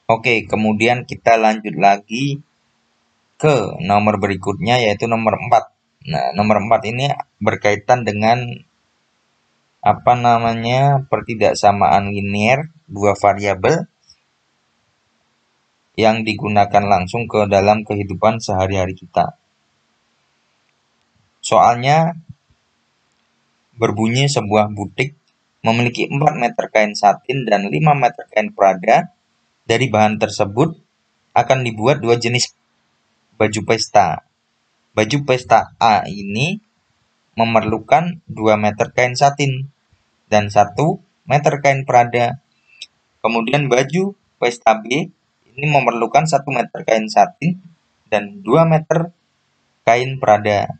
Oke, kemudian kita lanjut lagi ke nomor berikutnya yaitu nomor 4. Nah, nomor 4 ini berkaitan dengan pertidaksamaan linear dua variabel yang digunakan langsung ke dalam kehidupan sehari-hari kita. Soalnya berbunyi sebuah butik memiliki 4 meter kain satin dan 5 meter kain prada. Dari bahan tersebut akan dibuat dua jenis baju pesta. Baju pesta A ini memerlukan 2 meter kain satin dan 1 meter kain prada. Kemudian baju pesta B ini memerlukan 1 meter kain satin dan 2 meter kain prada.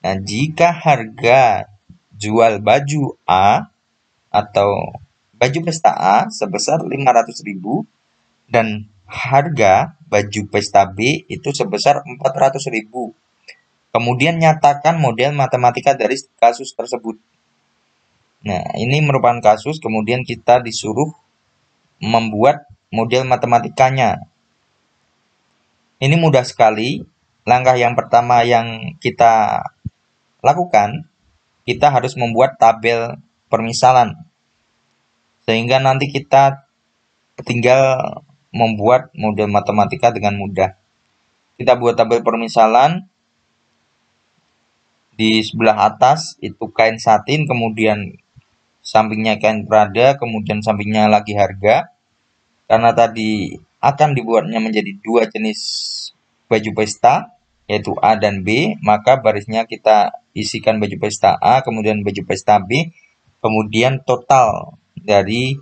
Nah, jika harga jual baju A atau baju pesta A sebesar 500.000 dan harga baju pesta B itu sebesar 400.000. Kemudian nyatakan model matematika dari kasus tersebut. Nah, ini merupakan kasus, kemudian kita disuruh membuat model matematikanya. Ini mudah sekali. Langkah yang pertama yang kita lakukan, kita harus membuat tabel permisalan. Sehingga nanti kita tinggal membuat model matematika dengan mudah. Kita buat tabel permisalan. Di sebelah atas itu kain satin, kemudian sampingnya kain prada, kemudian sampingnya lagi harga. Karena tadi akan dibuatnya menjadi dua jenis baju pesta, yaitu A dan B, maka barisnya kita isikan baju pesta A, kemudian baju pesta B, kemudian total dari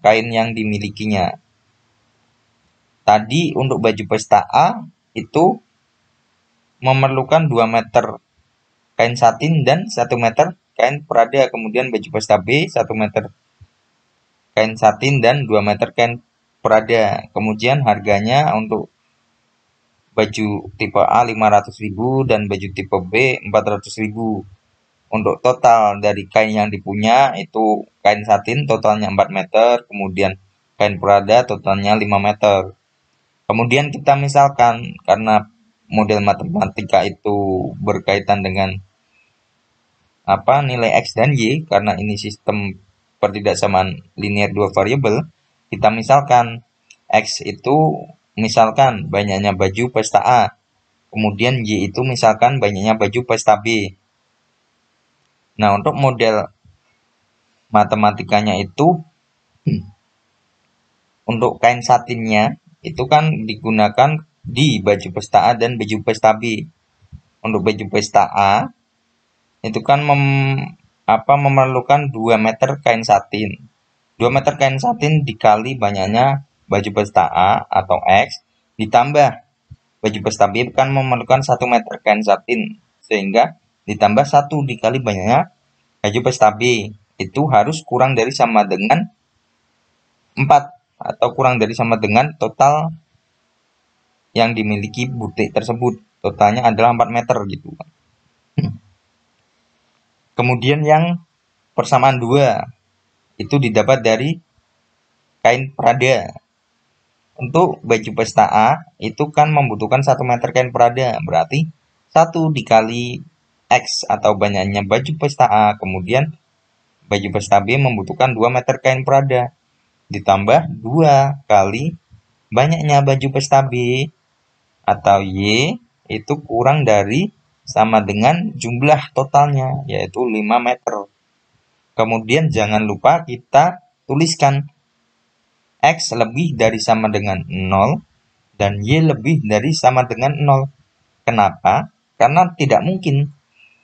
kain yang dimilikinya. Tadi untuk baju pesta A itu memerlukan 2 meter kain satin dan 1 meter kain prada. Kemudian baju pesta B 1 meter kain satin dan 2 meter kain prada. Kemudian harganya untuk baju tipe A 500.000 dan baju tipe B 400.000. Untuk total dari kain yang dipunya itu kain satin totalnya 4 meter, kemudian kain prada totalnya 5 meter. Kemudian kita misalkan karena model matematika itu berkaitan dengan nilai X dan Y, karena ini sistem pertidaksamaan linear dua variabel, kita misalkan X itu misalkan banyaknya baju pesta A, kemudian Y itu misalkan banyaknya baju pesta B. Nah, untuk model matematikanya itu untuk kain satinnya itu kan digunakan di baju pesta A dan baju pesta B. Untuk baju pesta A itu kan memerlukan 2 meter kain satin. 2 meter kain satin dikali banyaknya baju pesta A atau X ditambah baju pesta B kan memerlukan 1 meter kain satin, sehingga ditambah 1 dikali banyaknya baju pesta B itu harus kurang dari sama dengan 4 atau kurang dari sama dengan total yang dimiliki butik tersebut. Totalnya adalah 4 meter gitu. Kemudian yang persamaan 2 itu didapat dari kain prada. Untuk baju pesta A itu kan membutuhkan 1 meter kain prada, berarti 1 dikali X atau banyaknya baju pesta A, kemudian baju pesta B membutuhkan 2 meter kain prada, ditambah 2 kali banyaknya baju pesta B atau Y itu kurang dari sama dengan jumlah totalnya, yaitu 5 meter. Kemudian jangan lupa kita tuliskan X lebih dari sama dengan 0 dan Y lebih dari sama dengan 0. Kenapa? Karena tidak mungkin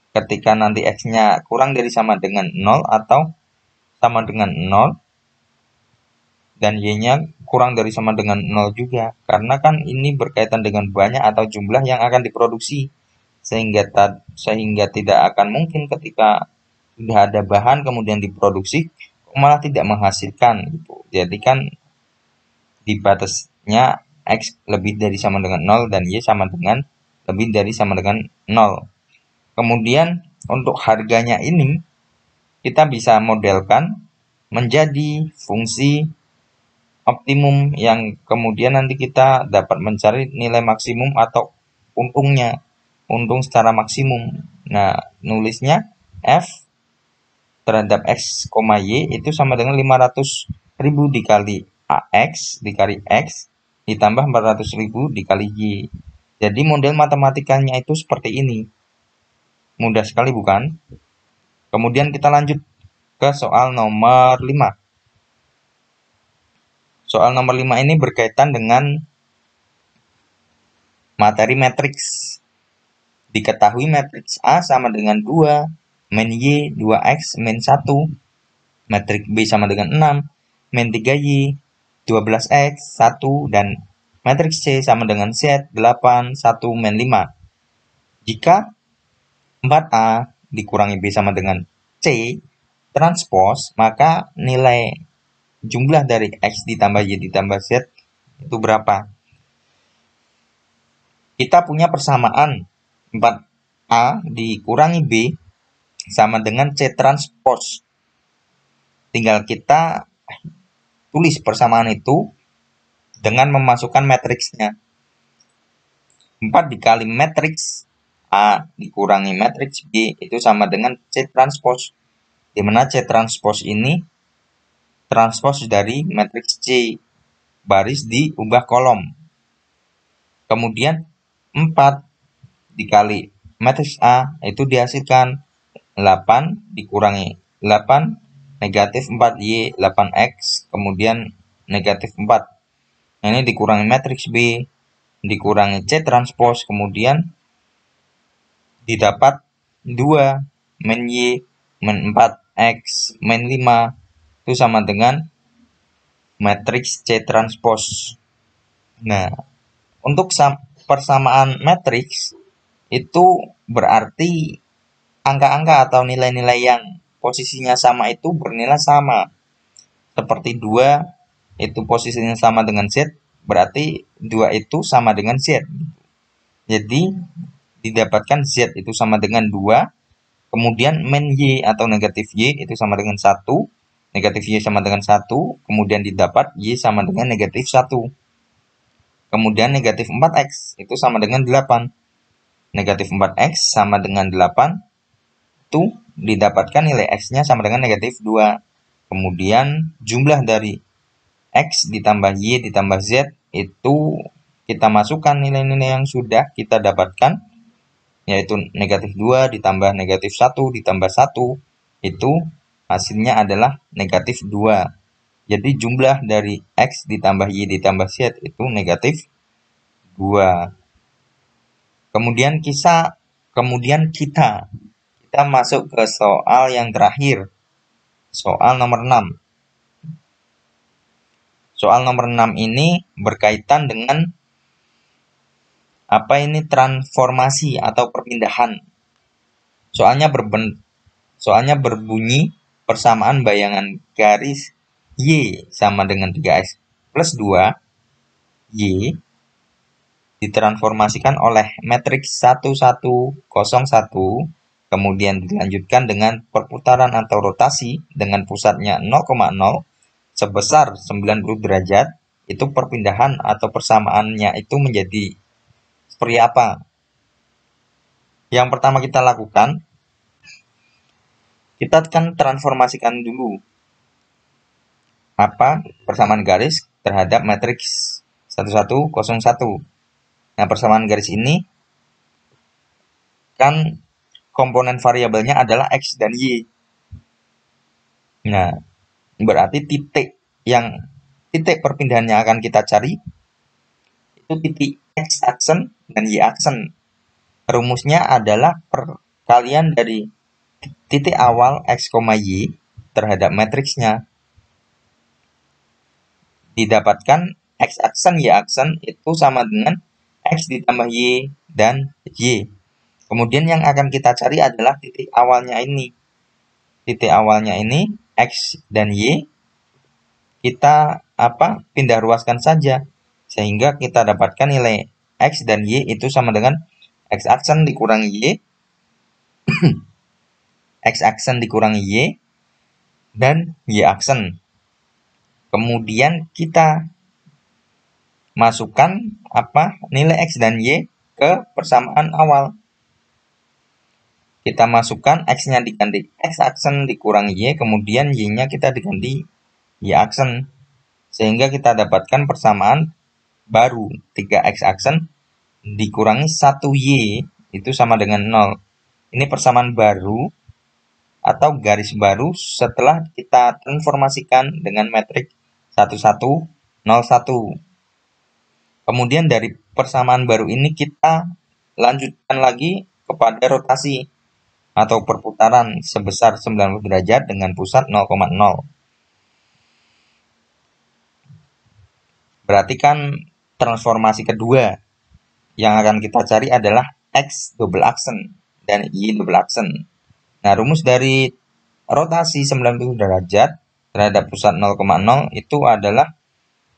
ketika nanti X-nya kurang dari sama dengan 0 atau sama dengan 0 dan Y-nya kurang dari sama dengan 0 juga. Karena kan ini berkaitan dengan banyak atau jumlah yang akan diproduksi. Sehingga tidak akan mungkin ketika sudah ada bahan kemudian diproduksi malah tidak menghasilkan gitu. Jadi kan di batasnya X lebih dari sama dengan 0 dan Y sama dengan lebih dari sama dengan 0. Kemudian untuk harganya ini kita bisa modelkan menjadi fungsi optimum yang kemudian nanti kita dapat mencari nilai maksimum atau untungnya, untung secara maksimum. Nah, nulisnya F terhadap X, Y itu sama dengan 500.000 dikali AX dikali X ditambah 400.000 dikali Y. Jadi model matematikanya itu seperti ini. Mudah sekali bukan? Kemudian kita lanjut ke soal nomor 5. Soal nomor 5 ini berkaitan dengan materi matriks. Diketahui matriks A sama dengan 2, min Y, 2X, min 1. Matriks B sama dengan 6, min 3Y, 12X, 1. Dan matriks C sama dengan Z, 8, 1, min 5. Jika 4A dikurangi B sama dengan C transpose, maka nilai jumlah dari X ditambah Y ditambah Z itu berapa? Kita punya persamaan 4A dikurangi B sama dengan C transpose. Tinggal kita tulis persamaan itu dengan memasukkan matriksnya. 4 dikali matriks A dikurangi matriks B itu sama dengan C transpose. Di mana C transpose ini transpose dari matriks C, baris diubah kolom. Kemudian 4 dikali matriks A itu dihasilkan 8 dikurangi 8 negatif 4Y 8X kemudian negatif 4. Nah, ini dikurangi matriks B dikurangi C transpose kemudian didapat 2 min Y min 4X min 5 itu sama dengan matriks C transpose. Nah, untuk persamaan matriks itu berarti angka-angka atau nilai-nilai yang posisinya sama itu bernilai sama. Seperti 2 itu posisinya sama dengan Z, berarti 2 itu sama dengan Z. Jadi didapatkan Z itu sama dengan 2, kemudian min Y atau negatif Y itu sama dengan 1, negatif Y sama dengan 1, kemudian didapat Y sama dengan negatif 1. Kemudian negatif 4X itu sama dengan 8. Negatif 4X sama dengan 8, itu didapatkan nilai X-nya sama dengan negatif 2. Kemudian jumlah dari X ditambah Y ditambah Z itu kita masukkan nilai-nilai yang sudah kita dapatkan, yaitu negatif 2 ditambah negatif 1 ditambah 1, itu hasilnya adalah negatif 2. Jadi jumlah dari X ditambah Y ditambah Z itu negatif 2. Kemudian kita masuk ke soal yang terakhir. Soal nomor 6. Soal nomor 6 ini berkaitan dengan transformasi atau perpindahan. Soalnya berbunyi persamaan bayangan garis Y sama dengan 3X plus 2 Y ditransformasikan oleh matriks 1101, kemudian dilanjutkan dengan perputaran atau rotasi dengan pusatnya 0,0 sebesar 90 derajat, itu perpindahan atau persamaannya itu menjadi seperti apa? Yang pertama kita lakukan, kita akan transformasikan dulu persamaan garis terhadap matriks 1101. Nah, persamaan garis ini kan komponen variabelnya adalah X dan Y. Nah, berarti titik perpindahannya akan kita cari itu titik X aksen dan Y aksen. Rumusnya adalah perkalian dari titik awal X, Y terhadap matriksnya. Didapatkan X aksen Y aksen itu sama dengan X ditambah Y dan Y. Kemudian yang akan kita cari adalah titik awalnya ini. Titik awalnya ini X dan Y kita pindah ruaskan saja sehingga kita dapatkan nilai X dan Y itu sama dengan X aksen dikurangi Y X aksen dikurangi Y dan Y aksen. Kemudian kita masukkan nilai X dan Y ke persamaan awal. Kita masukkan X-nya diganti X aksen dikurangi Y, kemudian Y-nya kita diganti Y aksen. Sehingga kita dapatkan persamaan baru 3X aksen dikurangi 1Y itu sama dengan 0. Ini persamaan baru atau garis baru setelah kita transformasikan dengan metrik 1101. Kemudian dari persamaan baru ini kita lanjutkan lagi kepada rotasi atau perputaran sebesar 90 derajat dengan pusat 0,0. Berarti kan transformasi kedua yang akan kita cari adalah X double aksen dan Y double aksen. Nah, rumus dari rotasi 90 derajat terhadap pusat 0,0 itu adalah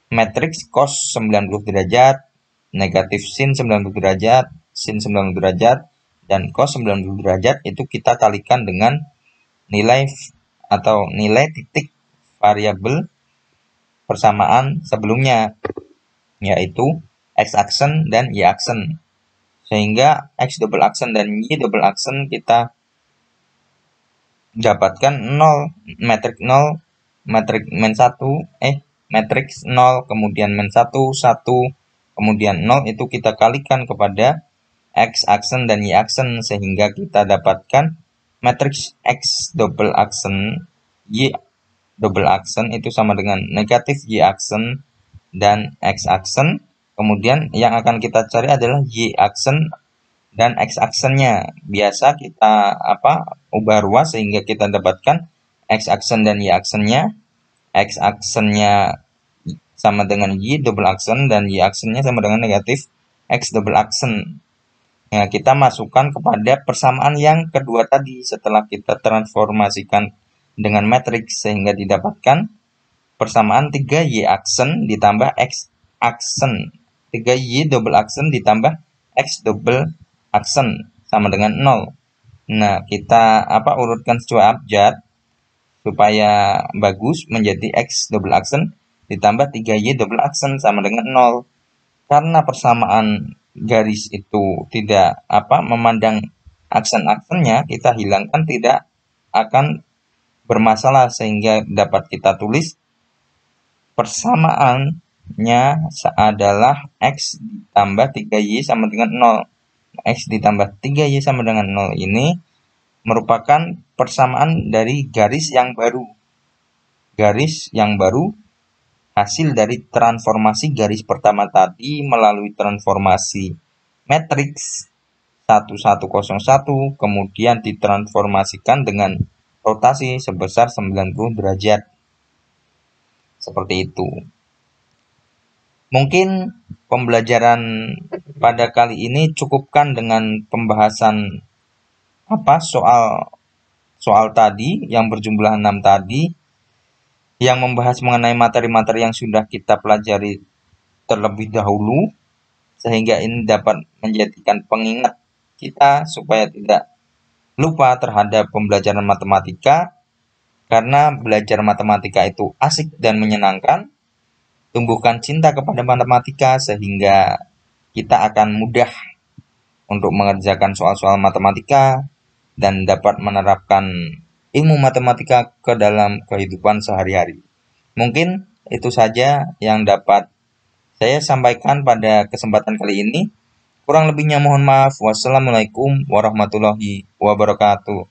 matriks cos 90 derajat, negatif sin 90 derajat, sin 90 derajat, dan cos 90 derajat itu kita kalikan dengan nilai atau nilai titik variabel persamaan sebelumnya, yaitu X aksen dan Y aksen. Sehingga X double aksen dan Y double aksen kita dapatkan 0, metrik 0, metrik min 1, matriks 0, kemudian min 1, 1, kemudian 0 itu kita kalikan kepada X aksen dan Y aksen sehingga kita dapatkan matriks X double aksen Y double aksen itu sama dengan negatif Y aksen dan X aksen. Kemudian yang akan kita cari adalah Y aksen dan X aksennya. Biasa kita ubah ruas sehingga kita dapatkan X aksen dan Y aksennya. X aksennya sama dengan Y double aksen dan Y aksennya sama dengan negatif X double aksen. Nah, kita masukkan kepada persamaan yang kedua tadi setelah kita transformasikan dengan matriks sehingga didapatkan persamaan 3Y aksen ditambah X aksen. 3Y double aksen ditambah X double aksen sama dengan 0. Nah, kita urutkan sesuai abjad supaya bagus menjadi X double aksen ditambah 3Y double aksen sama dengan 0. Karena persamaan garis itu tidak memandang aksen-aksennya, kita hilangkan, tidak akan bermasalah sehingga dapat kita tulis persamaannya adalah X ditambah 3Y sama dengan 0. X ditambah 3Y sama dengan 0 ini merupakan persamaan dari garis yang baru. Garis yang baru hasil dari transformasi garis pertama tadi melalui transformasi matriks 1101 kemudian ditransformasikan dengan rotasi sebesar 90 derajat. Seperti itu. Mungkin pembelajaran pada kali ini cukupkan dengan pembahasan soal tadi yang berjumlah 6 tadi yang membahas mengenai materi-materi yang sudah kita pelajari terlebih dahulu sehingga ini dapat menjadikan pengingat kita supaya tidak lupa terhadap pembelajaran matematika karena belajar matematika itu asik dan menyenangkan. Tumbuhkan cinta kepada matematika sehingga kita akan mudah untuk mengerjakan soal-soal matematika dan dapat menerapkan ilmu matematika ke dalam kehidupan sehari-hari. Mungkin itu saja yang dapat saya sampaikan pada kesempatan kali ini. Kurang lebihnya mohon maaf. Wassalamualaikum warahmatullahi wabarakatuh.